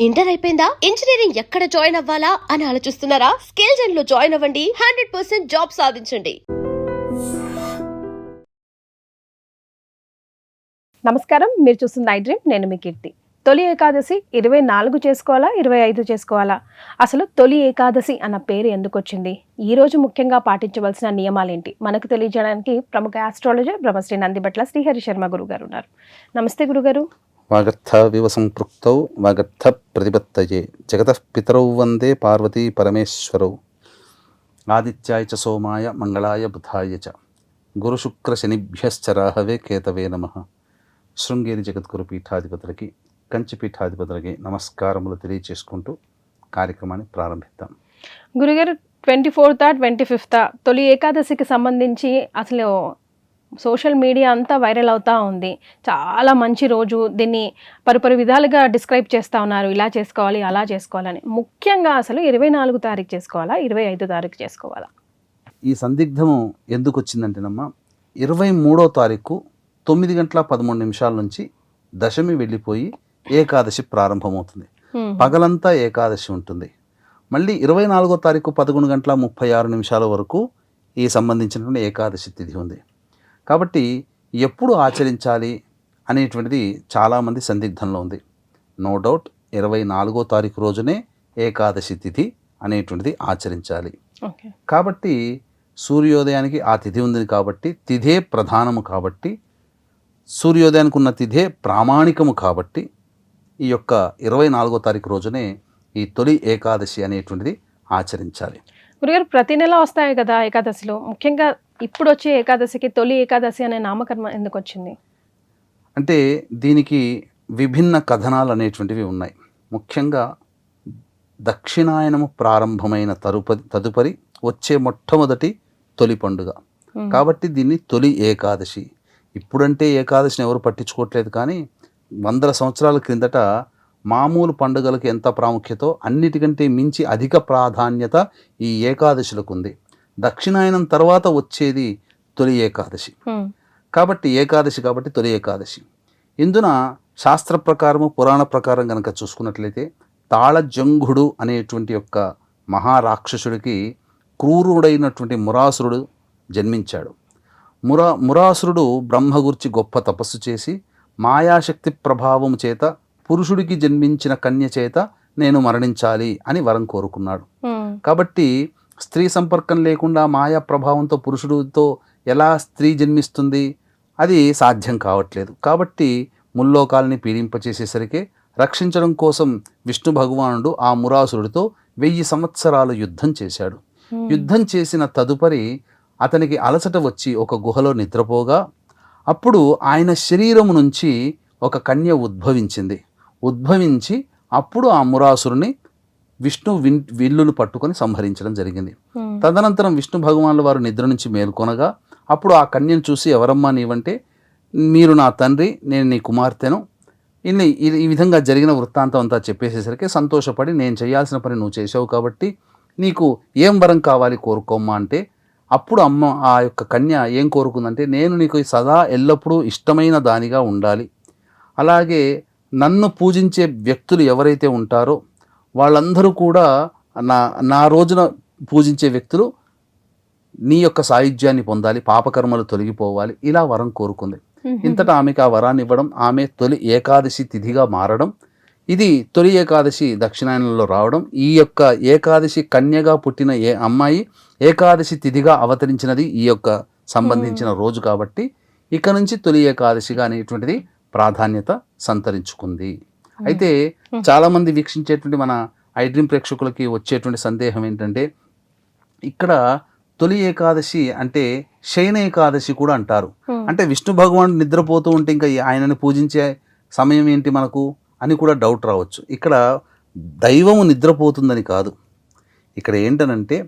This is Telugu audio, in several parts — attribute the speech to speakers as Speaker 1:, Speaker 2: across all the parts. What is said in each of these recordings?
Speaker 1: ఇంటర్ అయిపోయిందా? ఇంజనీరింగ్ ఎక్కడ జాయిన్ అవ్వాలా అని ఆలోచిస్తున్నారా? స్కిల్ జెన్ లో జాయిన్ అవ్వండి. 100% జాబ్ సాధించండి.
Speaker 2: నమస్కారం, మీరు చూస్తున్న ఐ డ్రీమ్. నేను మీ కీర్తి. తొలి ఏకాదశి 24 చేసుకోవాలా, 25 చేసుకోవాలా? అసలు తొలి ఏకాదశి అన్న పేరు ఎందుకు వచ్చింది? ఈ రోజు ముఖ్యంగా పాటించవలసిన నియమాలేంటి మనకు తెలియజేయడానికి ప్రముఖ ఆస్ట్రాలజర్ బ్రహ్మశ్రీ నందిబట్ల శ్రీహరి శర్మ గురుగారు ఉన్నారు. నమస్తే గురుగారు.
Speaker 3: వాగర్థ వివ సంపృక్తౌ వాగర్థ ప్రతిపత్తయే జగతః పితరౌ వందే పార్వతీ పరమేశ్వరౌ ఆదిత్యాయ చ సోమాయ మంగళాయ బుధాయ చ గురుశుక్ర శనిభ్యశ్చ రాహవే కేతవే నమః. శృంగేరి జగద్గురు పీఠాధిపతులకి, కంచి పీఠాధిపతులకి నమస్కారములు తెలియచేసుకుంటూ కార్యక్రమాన్ని ప్రారంభిద్దాం.
Speaker 2: గురుగారు, 24th 25th తొలి ఏకాదశికి సంబంధించి అసలు సోషల్ మీడియా అంతా వైరల్ అవుతూ ఉంది. చాలా మంచి రోజు, దీన్ని పరిపరి విధాలుగా డిస్క్రైబ్ చేస్తూ ఉన్నారు. ఇలా చేసుకోవాలి, అలా చేసుకోవాలని. ముఖ్యంగా అసలు 24 తారీఖు చేసుకోవాలా, 25 తారీఖు చేసుకోవాలా?
Speaker 3: ఈ సందిగ్ధము ఎందుకు వచ్చిందంటేనమ్మా, 23వ తారీఖు 9:13 నుంచి దశమి వెళ్ళిపోయి ఏకాదశి ప్రారంభమవుతుంది. పగలంతా ఏకాదశి ఉంటుంది. మళ్ళీ 24వ తారీఖు 11:36 వరకు ఈ సంబంధించినటువంటి ఏకాదశి తిథి ఉంది. కాబట్టి ఎప్పుడు ఆచరించాలి అనేటువంటిది చాలామంది సందిగ్ధంలో ఉంది. నో డౌట్ 24వ తారీఖు రోజునే ఏకాదశి తిథి అనేటువంటిది ఆచరించాలి. కాబట్టి సూర్యోదయానికి ఆ తిథి ఉంది కాబట్టి, తిథే ప్రధానము కాబట్టి, సూర్యోదయానికి ఉన్న తిథే ప్రామాణికము కాబట్టి, ఈ యొక్క 24వ తారీఖు రోజునే ఈ తొలి ఏకాదశి అనేటువంటిది ఆచరించాలి.
Speaker 2: గురుగారు, ప్రతి నెల వస్తాయి కదా ఏకాదశిలో. ముఖ్యంగా ఇప్పుడు వచ్చే ఏకాదశికి తొలి ఏకాదశి అనే నామకరణం ఎందుకు వచ్చింది?
Speaker 3: అంటే దీనికి విభిన్న కథనాలు అనేటువంటివి ఉన్నాయి. ముఖ్యంగా దక్షిణాయనము ప్రారంభమైన తదుపరి వచ్చే మొట్టమొదటి తొలి పండుగ కాబట్టి దీన్ని తొలి ఏకాదశి. ఇప్పుడంటే ఏకాదశిని ఎవరు పట్టించుకోవట్లేదు, కానీ 100 సంవత్సరాల క్రిందట మామూలు పండుగలకు ఎంత ప్రాముఖ్యతో అన్నిటికంటే మించి అధిక ప్రాధాన్యత ఈ ఏకాదశులకు ఉంది. దక్షిణాయనం తర్వాత వచ్చేది తొలి ఏకాదశి కాబట్టి తొలి ఏకాదశి. ఇందున శాస్త్ర ప్రకారము, పురాణ ప్రకారం కనుక చూసుకున్నట్లయితే తాళజంఘుడు అనేటువంటి యొక్క మహారాక్షసుడికి క్రూరుడైనటువంటి మురాసురుడు జన్మించాడు. మురాసురుడు బ్రహ్మ గురించి గొప్ప తపస్సు చేసి మాయాశక్తి ప్రభావం చేత పురుషుడికి జన్మించిన కన్య చేత నేను మరణించాలి అని వరం కోరుకున్నాడు. కాబట్టి స్త్రీ సంపర్కం లేకుండా మాయా ప్రభావంతో పురుషుడితో ఎలా స్త్రీ జన్మిస్తుంది? అది సాధ్యం కావట్లేదు. కాబట్టి ముల్లోకాలని పీడింపచేసేసరికి రక్షించడం కోసం విష్ణు భగవానుడు ఆ మురాసురుడితో 1000 సంవత్సరాలు యుద్ధం చేశాడు. యుద్ధం చేసిన తదుపరి అతనికి అలసట వచ్చి ఒక గుహలో నిద్రపోగా అప్పుడు ఆయన శరీరం నుంచి ఒక కన్య ఉద్భవించి అప్పుడు ఆ మురాసురుని విష్ణు విల్లును పట్టుకొని సంహరించడం జరిగింది. తదనంతరం విష్ణు భగవానుల వారు నిద్ర నుంచి మేల్కొనగా అప్పుడు ఆ కన్యను చూసి, ఎవరమ్మా నీవంటే, మీరు నా తండ్రి, నేను నీ కుమార్తెను, ఈ విధంగా జరిగిన వృత్తాంతం అంతా చెప్పేసేసరికి సంతోషపడి, నేను చేయాల్సిన పని నువ్వు చేసావు కాబట్టి నీకు ఏం వరం కావాలి కోరుకోమ్మా అంటే, అప్పుడు అమ్మ ఆ యొక్క కన్య ఏం కోరుకుందంటే, నేను నీకు సదా ఎల్లప్పుడూ ఇష్టమైన దానిగా ఉండాలి, అలాగే నన్ను పూజించే వ్యక్తులు ఎవరైతే ఉంటారో వాళ్ళందరూ కూడా నా రోజున పూజించే వ్యక్తులు నీ యొక్క సాయుధ్యాన్ని పొందాలి, పాపకర్మలు తొలగిపోవాలి, ఇలా వరం కోరుకుంది. ఇంతటా ఆమెకు ఆ వరాన్ని ఇవ్వడం, ఆమె తొలి ఏకాదశి తిథిగా మారడం, ఇది తొలి ఏకాదశి దక్షిణాయనంలో రావడం. ఈ యొక్క ఏకాదశి కన్యగా పుట్టిన అమ్మాయి ఏకాదశి తిథిగా అవతరించినది ఈ యొక్క సంబంధించిన రోజు కాబట్టి ఇక నుంచి తొలి ఏకాదశిగా అనేటువంటిది ప్రాధాన్యత సంతరించుకుంది. అయితే చాలామంది వీక్షించేటువంటి మన ఐ డ్రీమ్ ప్రేక్షకులకి వచ్చేటువంటి సందేహం ఏంటంటే, ఇక్కడ తొలి ఏకాదశి అంటే శయన ఏకాదశి కూడా అంటారు. అంటే విష్ణు భగవానుడు నిద్రపోతూ ఉంటే ఇంకా ఆయనని పూజించే సమయం ఏంటి మనకు అని కూడా డౌట్ రావచ్చు. ఇక్కడ దైవము నిద్రపోతుందని కాదు. ఇక్కడ ఏంటనంటే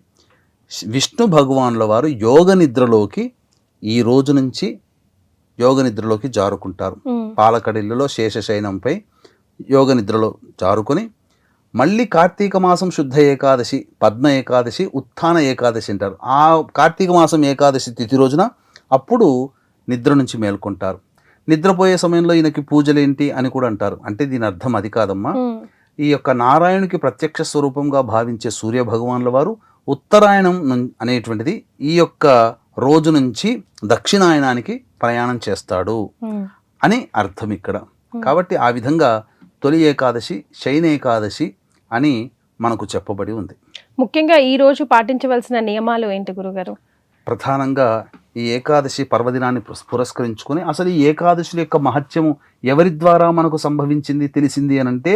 Speaker 3: విష్ణు భగవానుల వారు యోగ నిద్రలోకి ఈ రోజు నుంచి యోగ నిద్రలోకి జారుకుంటారు. పాలకడిల్లులో శేషశయనంపై యోగ నిద్రలో జారుకొని మళ్ళీ కార్తీక మాసం శుద్ధ ఏకాదశి, పద్మ ఏకాదశి, ఉత్థాన ఏకాదశి అంటారు. ఆ కార్తీక మాసం ఏకాదశి తిథి రోజున అప్పుడు నిద్ర నుంచి మేల్కొంటారు. నిద్రపోయే సమయంలో ఈయనకి పూజలేంటి అని కూడా అంటారు. అంటే దీని అర్థం అది కాదమ్మా. ఈ యొక్క నారాయణునికి ప్రత్యక్ష స్వరూపంగా భావించే సూర్య భగవానుల వారు ఉత్తరాయణం అనేటువంటిది ఈ యొక్క రోజు నుంచి దక్షిణాయనానికి ప్రయాణం చేస్తాడు అని అర్థం ఇక్కడ. కాబట్టి ఆ విధంగా తొలి ఏకాదశి శయన ఏకాదశి అని మనకు చెప్పబడి ఉంది.
Speaker 2: ముఖ్యంగా ఈ రోజు పాటించవలసిన నియమాలు ఏంటి గురుగారు?
Speaker 3: ప్రధానంగా ఈ ఏకాదశి పర్వదినాన్ని పురస్కరించుకొని అసలు ఈ ఏకాదశుల యొక్క మహత్యము ఎవరి ద్వారా మనకు సంభవించింది తెలిసింది అని అంటే,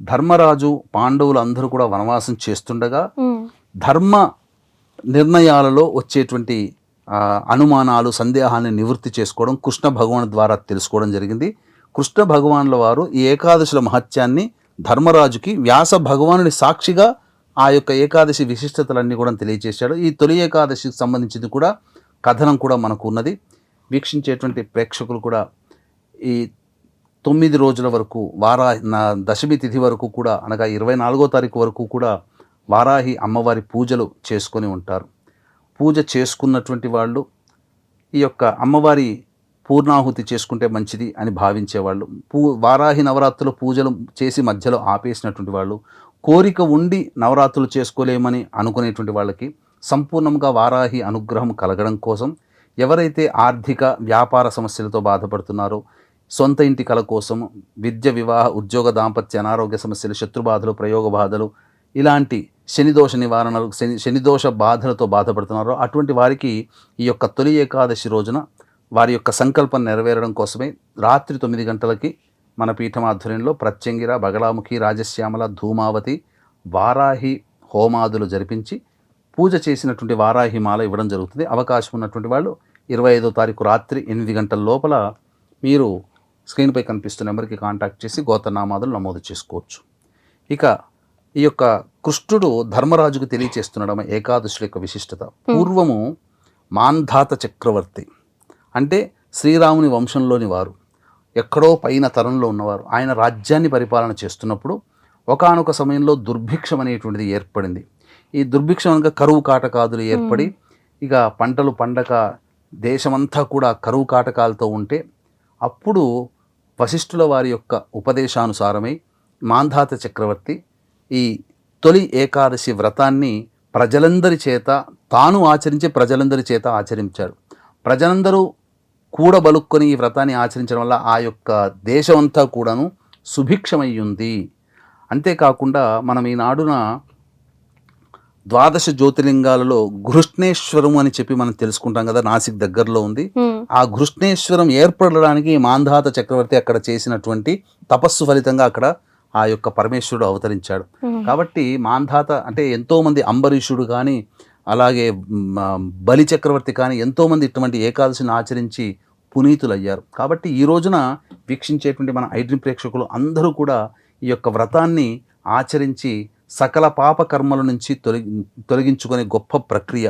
Speaker 3: ధర్మరాజు పాండవులు అందరూ కూడా వనవాసం చేస్తుండగా ధర్మ నిర్ణయాలలో వచ్చేటువంటి అనుమానాలు సందేహాన్ని నివృత్తి చేసుకోవడం కృష్ణ భగవాను ద్వారా తెలుసుకోవడం జరిగింది. కృష్ణ భగవానుల వారు ఈ ఏకాదశుల మహత్యాన్ని ధర్మరాజుకి వ్యాస భగవానుడి సాక్షిగా ఆ యొక్క ఏకాదశి విశిష్టతలన్నీ కూడా తెలియజేశాడు. ఈ తొలి ఏకాదశికి సంబంధించింది కూడా కథనం కూడా మనకు ఉన్నది. వీక్షించేటువంటి ప్రేక్షకులు కూడా ఈ 9 రోజుల వరకు దశమి తిథి వరకు కూడా అనగా 24వ తారీఖు వరకు కూడా వారాహి అమ్మవారి పూజలు చేసుకొని ఉంటారు. పూజ చేసుకున్నటువంటి వాళ్ళు ఈ యొక్క అమ్మవారి పూర్ణాహుతి చేసుకుంటే మంచిది అని భావించేవాళ్ళు, వారాహి నవరాత్రులు పూజలు చేసి మధ్యలో ఆపేసినటువంటి వాళ్ళు, కోరిక ఉండి నవరాత్రులు చేసుకోలేమని అనుకునేటువంటి వాళ్ళకి సంపూర్ణంగా వారాహి అనుగ్రహం కలగడం కోసం, ఎవరైతే ఆర్థిక వ్యాపార సమస్యలతో బాధపడుతున్నారో, సొంత ఇంటి కల కోసం, విద్య వివాహ ఉద్యోగ దాంపత్య అనారోగ్య సమస్యలు, శత్రుబాధలు, ప్రయోగ బాధలు, ఇలాంటి శనిదోష నివారణలు, శనిదోష బాధలతో బాధపడుతున్నారో అటువంటి వారికి ఈ యొక్క తొలి ఏకాదశి రోజున వారి యొక్క సంకల్పం నెరవేరడం కోసమే రాత్రి 9 గంటలకి మన పీఠం ఆధ్వర్యంలో ప్రత్యంగిర, బగలాముఖి, రాజశ్యామల, ధూమావతి వారాహి హోమాదులు జరిపించి పూజ చేసినటువంటి వారాహి మాల ఇవ్వడం జరుగుతుంది. అవకాశం ఉన్నటువంటి వాళ్ళు 25వ తారీఖు రాత్రి 8 గంటల లోపల మీరు స్క్రీన్పై కనిపిస్తున్న నెంబర్కి కాంటాక్ట్ చేసి గోత్రనామాదులు నమోదు చేసుకోవచ్చు. ఇక ఈ యొక్క కృష్ణుడు ధర్మరాజుకు తెలియచేస్తున్నాడు ఏకాదశుల యొక్క విశిష్టత. పూర్వము మాంధాత చక్రవర్తి అంటే శ్రీరాముని వంశంలోని వారు, ఎక్కడో పైన తరంలో ఉన్నవారు, ఆయన రాజ్యాన్ని పరిపాలన చేస్తున్నప్పుడు ఒకానొక సమయంలో దుర్భిక్షం అనేటువంటిది ఏర్పడింది. ఈ దుర్భిక్షం అనగా కరువు కాటకాదులు ఏర్పడి ఇక పంటలు పండక దేశమంతా కూడా కరువు కాటకాలతో ఉంటే అప్పుడు వశిష్ఠుల వారి యొక్క ఉపదేశానుసారమై మాంధాత చక్రవర్తి ఈ తొలి ఏకాదశి వ్రతాన్ని ప్రజలందరి చేత తాను ఆచరించి ప్రజలందరి చేత ఆచరించాడు. ప్రజలందరూ కూడబలుక్కొని ఈ వ్రతాన్ని ఆచరించడం వల్ల ఆ యొక్క దేశమంతా కూడాను సుభిక్షమయ్యింది. అంతేకాకుండా మనం ఈనాడున ద్వాదశ జ్యోతిర్లింగాలలో గృష్ణేశ్వరం అని చెప్పి మనం తెలుసుకుంటాం కదా, నాసిక్ దగ్గరలో ఉంది. ఆ గృష్ణేశ్వరం ఏర్పడడానికి మాంధాత చక్రవర్తి అక్కడ చేసినటువంటి తపస్సు ఫలితంగా అక్కడ ఆ యొక్క పరమేశ్వరుడు అవతరించాడు. కాబట్టి మాంధాత అంటే ఎంతోమంది, అంబరీషుడు కానీ అలాగే బలి చక్రవర్తి కానీ ఎంతోమంది ఇటువంటి ఏకాదశిని ఆచరించి పునీతులయ్యారు. కాబట్టి ఈ రోజున వీక్షించేటువంటి మన ఐడ్రీమ్ ప్రేక్షకులు అందరూ కూడా ఈ యొక్క వ్రతాన్ని ఆచరించి సకల పాప కర్మల నుంచి తొలగించుకునే గొప్ప ప్రక్రియ.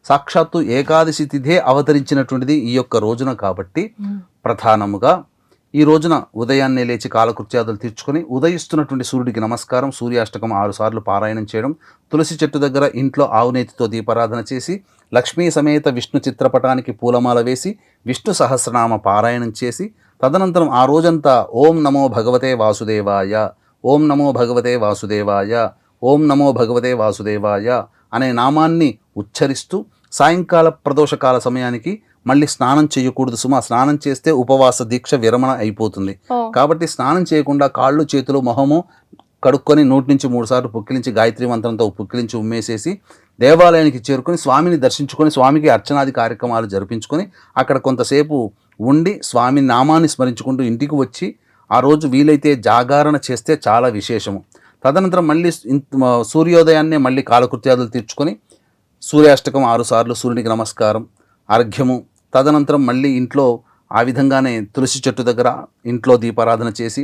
Speaker 3: సాక్షాత్తు ఏకాదశి తిథే అవతరించినటువంటిది ఈ యొక్క రోజున. కాబట్టి ప్రధానముగా ఈ రోజున ఉదయాన్నే లేచి కాలకృత్యాదులు తీర్చుకొని ఉదయిస్తున్నటువంటి సూర్యుడికి నమస్కారం, సూర్యాష్టకం 6 సార్లు పారాయణం చేయడం, తులసి చెట్టు దగ్గర ఇంట్లో ఆవునేతితో దీపారాధన చేసి, లక్ష్మీ సమేత విష్ణు చిత్రపటానికి పూలమాల వేసి విష్ణు సహస్రనామ పారాయణం చేసి, తదనంతరం ఆ రోజంతా ఓం నమో భగవతే వాసుదేవాయ, ఓం నమో భగవతే వాసుదేవాయ, ఓం నమో భగవతే వాసుదేవాయ అనే నామాన్ని ఉచ్చరిస్తూ సాయంకాల ప్రదోషకాల సమయానికి మళ్ళీ స్నానం చేయకూడదు సుమా. స్నానం చేస్తే ఉపవాస దీక్ష విరమణ అయిపోతుంది. కాబట్టి స్నానం చేయకుండా కాళ్ళు చేతులు మొహము కడుక్కొని 1 నుంచి 3 సార్లు పుక్కిలించి గాయత్రి మంత్రంతో పుక్కిలించి ఉమ్మేసేసి దేవాలయానికి చేరుకొని స్వామిని దర్శించుకొని స్వామికి అర్చనాది కార్యక్రమాలు జరిపించుకొని అక్కడ కొంతసేపు ఉండి స్వామి నామాన్ని స్మరించుకుంటూ ఇంటికి వచ్చి ఆ రోజు వీలైతే జాగరణ చేస్తే చాలా విశేషము. తదనంతరం మళ్ళీ సూర్యోదయాన్నే మళ్ళీ కాలకృత్యాదులు తీర్చుకొని సూర్యాష్టకం 6 సార్లు, సూర్యునికి నమస్కారం, అర్ఘ్యము, తదనంతరం మళ్ళీ ఇంట్లో ఆ విధంగానే తులసి చెట్టు దగ్గర ఇంట్లో దీపారాధన చేసి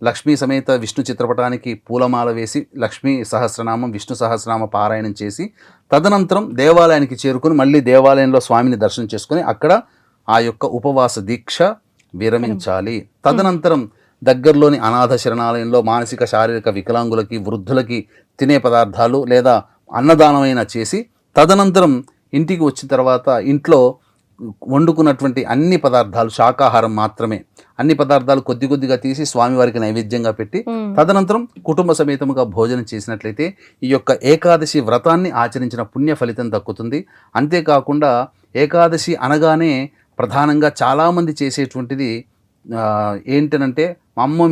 Speaker 3: లక్ష్మీ సమేత విష్ణు చిత్రపటానికి పూలమాల వేసి లక్ష్మీ సహస్రనామం, విష్ణు సహస్రనామ పారాయణం చేసి తదనంతరం దేవాలయానికి చేరుకొని మళ్ళీ దేవాలయంలో స్వామిని దర్శనం చేసుకొని అక్కడ ఆ యొక్క ఉపవాస దీక్ష విరమించాలి. తదనంతరం దగ్గరలోని అనాథ శరణాలయంలో మానసిక శారీరక వికలాంగులకి, వృద్ధులకి తినే పదార్థాలు లేదా అన్నదానమైన చేసి తదనంతరం ఇంటికి వచ్చిన తర్వాత ఇంట్లో వండుకున్నటువంటి అన్ని పదార్థాలు శాకాహారం మాత్రమే, అన్ని పదార్థాలు కొద్ది కొద్దిగా తీసి స్వామివారికి నైవేద్యంగా పెట్టి తదనంతరం కుటుంబ సమేతముగా భోజనం చేసినట్లయితే ఈ యొక్క ఏకాదశి వ్రతాన్ని ఆచరించిన పుణ్య ఫలితం దక్కుతుంది. అంతేకాకుండా ఏకాదశి అనగానే ప్రధానంగా చాలామంది చేసేటువంటిది ఏంటనంటే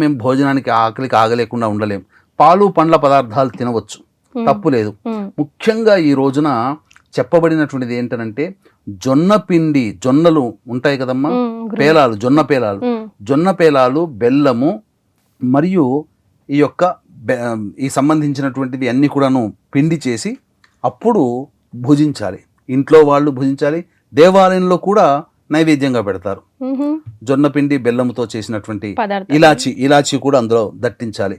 Speaker 3: మేము భోజనానికి ఆకలికి ఆగలేకుండా ఉండలేం, పాలు పండ్ల పదార్థాలు తినవచ్చు, తప్పు లేదు. ముఖ్యంగా ఈ రోజున చెప్పబడినటువంటిది ఏంటనంటే జొన్న పిండి, జొన్నలు ఉంటాయి కదమ్మా, పేలాలు, జొన్న పేలాలు, బెల్లము మరియు ఈ యొక్క ఈ సంబంధించినటువంటివి అన్నీ కూడాను పిండి చేసి అప్పుడు భుజించాలి. ఇంట్లో వాళ్ళు భుజించాలి, దేవాలయంలో కూడా నైవేద్యంగా పెడతారు. జొన్న పిండి బెల్లంతో చేసినటువంటి ఇలాచి కూడా అందులో దట్టించాలి.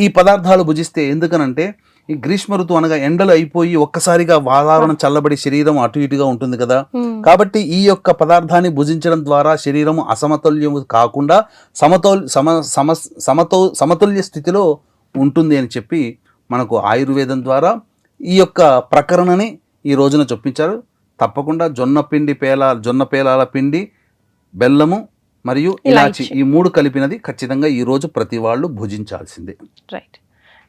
Speaker 3: ఈ పదార్థాలు భుజిస్తే ఎందుకనంటే ఈ గ్రీష్మ ఋతువు అనగా ఎండలు అయిపోయి ఒక్కసారిగా వాతావరణం చల్లబడి శరీరం అటు ఇటుగా ఉంటుంది కదా, కాబట్టి ఈ యొక్క పదార్థాన్ని భుజించడం ద్వారా శరీరం అసమతుల్యం కాకుండా సమతుల్య స్థితిలో ఉంటుంది అని చెప్పి మనకు ఆయుర్వేదం ద్వారా ఈ యొక్క ప్రకరణని ఈ రోజున చొప్పించారు. తప్పకుండా జొన్న పేలాల పిండి, బెల్లము మరియు ఇలాచి ఈ 3 కలిపినది ఖచ్చితంగా ఈ రోజు ప్రతి వాళ్ళు భుజించాల్సిందే.
Speaker 2: రైట్,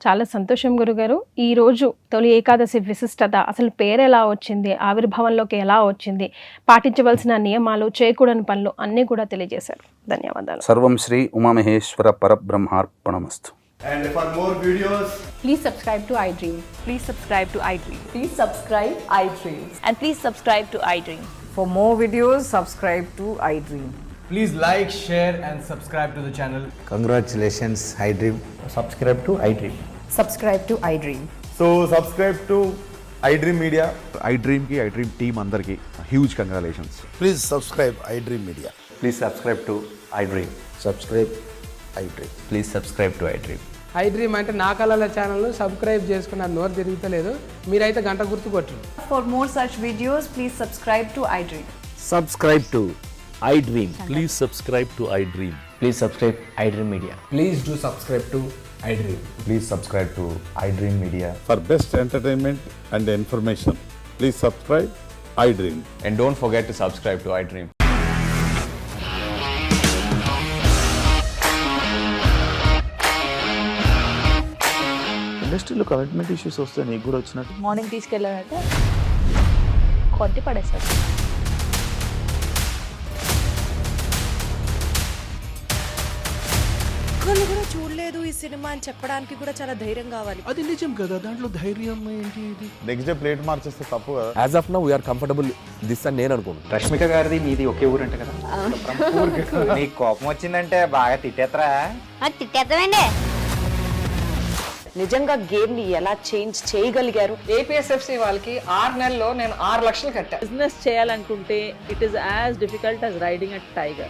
Speaker 2: చాలా సంతోషం గురుగారు. ఈరోజు తొలి ఏకాదశి విశిష్టత, అసలు పేరు ఎలా వచ్చింది, ఆవిర్భావంలోకి ఎలా వచ్చింది, పాటించవలసిన నియమాలు, చేయకూడని పనులు అన్నీ కూడా తెలియజేశారు. ధన్యవాదాలు.
Speaker 3: సర్వం Shri Umamaheshwara పరబ్రహ్మార్పణమస్తు.
Speaker 4: And for more videos,
Speaker 5: Please subscribe to iDream. Please subscribe to iDream.
Speaker 6: Please subscribe iDream.
Speaker 5: And please subscribe to iDream.
Speaker 6: For more videos, subscribe to iDream.
Speaker 4: please like, share and subscribe to the channel.
Speaker 7: Congratulations, iDream.
Speaker 8: Subscribe to iDream.
Speaker 6: Subscribe to iDream.
Speaker 4: So subscribe to iDream Media.
Speaker 9: iDream ki iDream team andarki huge congratulations.
Speaker 7: Please subscribe iDream Media.
Speaker 8: Please subscribe to iDream.
Speaker 7: Subscribe iDream.
Speaker 8: Please subscribe to iDream.
Speaker 10: iDream అంటే నా కళల ఛానల్ సబ్స్క్రైబ్ చేసుకున్న నోరు తిరుగుతలేదు, మీరైతే గంట గుర్తు కొట్టండి.
Speaker 6: For more such videos, please subscribe to iDream.
Speaker 8: Subscribe to iDream.
Speaker 11: Please subscribe to iDream.
Speaker 8: Please subscribe iDream Media.
Speaker 4: Please do subscribe to iDream.
Speaker 9: Please subscribe to iDream Media.
Speaker 12: For best entertainment and information, please subscribe iDream.
Speaker 8: And don't forget to subscribe to iDream.
Speaker 9: ఇండస్ట్రీలో కమిట్మెంట్ ఇష్యూస్ వస్తే నీకు కూడా వచ్చినట్టు
Speaker 5: మార్నింగ్ తీసుకెళ్ళారంటే కొట్టి పడేస్తారు.
Speaker 13: ఒక్కళ్ళు కూడా చూడలేదు ఈ సినిమా అని చెప్పడానికి కూడా చాలా ధైర్యం కావాలి.
Speaker 11: అది నిజం కదా, దాంట్లో ధైర్యం ఏంటి? ఇది
Speaker 12: నెక్స్ట్ డే ప్లేట్ మార్చేస్తే తప్పు కదా.
Speaker 11: As of now we are comfortable this అని నేను అనుకుంటున్నాను.
Speaker 8: రష్మిక గారిది మీది ఒకే ఊరంట కదా?
Speaker 7: నీకు కోపం వచ్చిందంటే బాగా తిట్టేత్తరా?
Speaker 5: తిట్టేద్దామండి.
Speaker 6: నిజంగా గేమ్ ని ఎలా చేంజ్ చేయగలిగారు?
Speaker 10: ఏపీఎస్ఎఫ్సి వాళ్ళకి 6 నెలల్లో నేను 6 లక్షలు కట్టా.
Speaker 5: బిజినెస్ చేయాలనుకుంటే it is as difficult as riding a tiger.